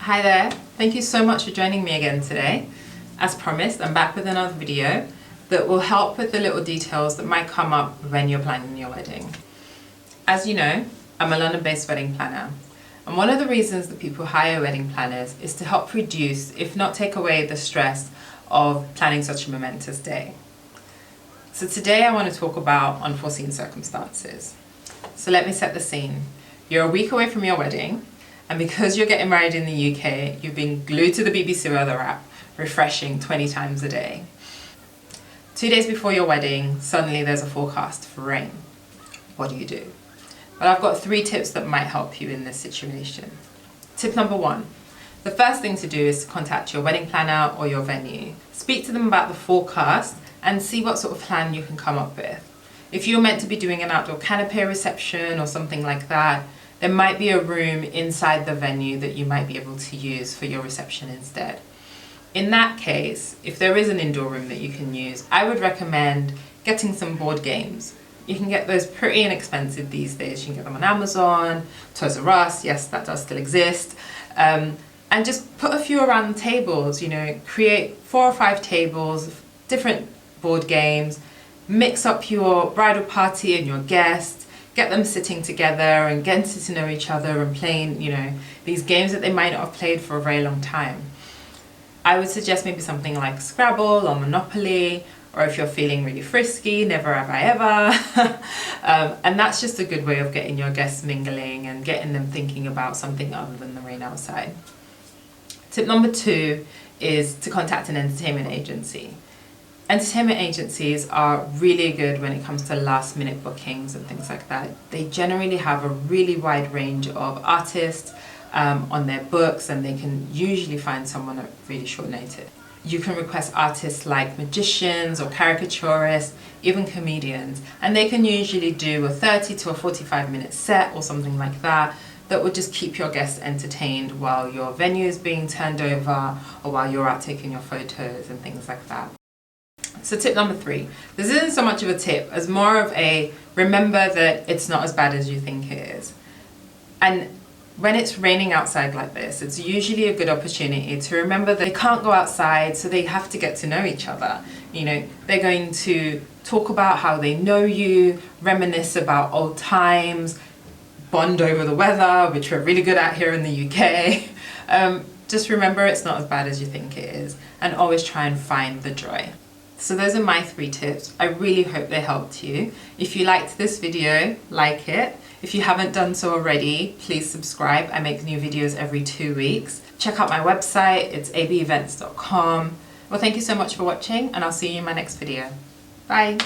Hi there, thank you so much for joining me again today. As promised, I'm back with another video that will help with the little details that might come up when you're planning your wedding. As you know, I'm a London-based wedding planner, and one of the reasons that people hire wedding planners is to help reduce, if not take away, the stress of planning such a momentous day. So today I want to talk about unforeseen circumstances. So let me set the scene. You're a week away from your wedding, and because you're getting married in the UK, you've been glued to the BBC Weather app, refreshing 20 times a day. 2 days before your wedding, suddenly there's a forecast for rain. What do you do? Well, I've got 3 tips that might help you in this situation. Tip number 1. The first thing to do is to contact your wedding planner or your venue. Speak to them about the forecast and see what sort of plan you can come up with. If you're meant to be doing an outdoor canopé reception or something like that, there might be a room inside the venue that you might be able to use for your reception instead. In that case, if there is an indoor room that you can use, I would recommend getting some board games. You can get those pretty inexpensive these days. You can get them on Amazon, Toys R Us, yes, that does still exist. And just put a few around the tables, create 4 or 5 tables, different board games, mix up your bridal party and your guests, get them sitting together and getting to know each other and playing, these games that they might not have played for a very long time. I would suggest maybe something like Scrabble or Monopoly, or if you're feeling really frisky, Never Have I Ever. And that's just a good way of getting your guests mingling and getting them thinking about something other than the rain outside. Tip number 2 is to contact an entertainment agency. Entertainment agencies are really good when it comes to last minute bookings and things like that. They generally have a really wide range of artists on their books, and they can usually find someone at really short notice. You can request artists like magicians or caricaturists, even comedians, and they can usually do a 30 to a 45-minute set or something like that that would just keep your guests entertained while your venue is being turned over or while you're out taking your photos and things like that. So tip number 3, this isn't so much of a tip as more of a remember that it's not as bad as you think it is. And when it's raining outside like this, it's usually a good opportunity to remember that they can't go outside, so they have to get to know each other. They're going to talk about how they know you, reminisce about old times, bond over the weather, which we're really good at here in the UK. Just remember it's not as bad as you think it is, and always try and find the joy. So those are my 3 tips. I really hope they helped you. If you liked this video, like it. If you haven't done so already, please subscribe. I make new videos every 2 weeks. Check out my website, it's abevents.com. Well, thank you so much for watching, and I'll see you in my next video. Bye.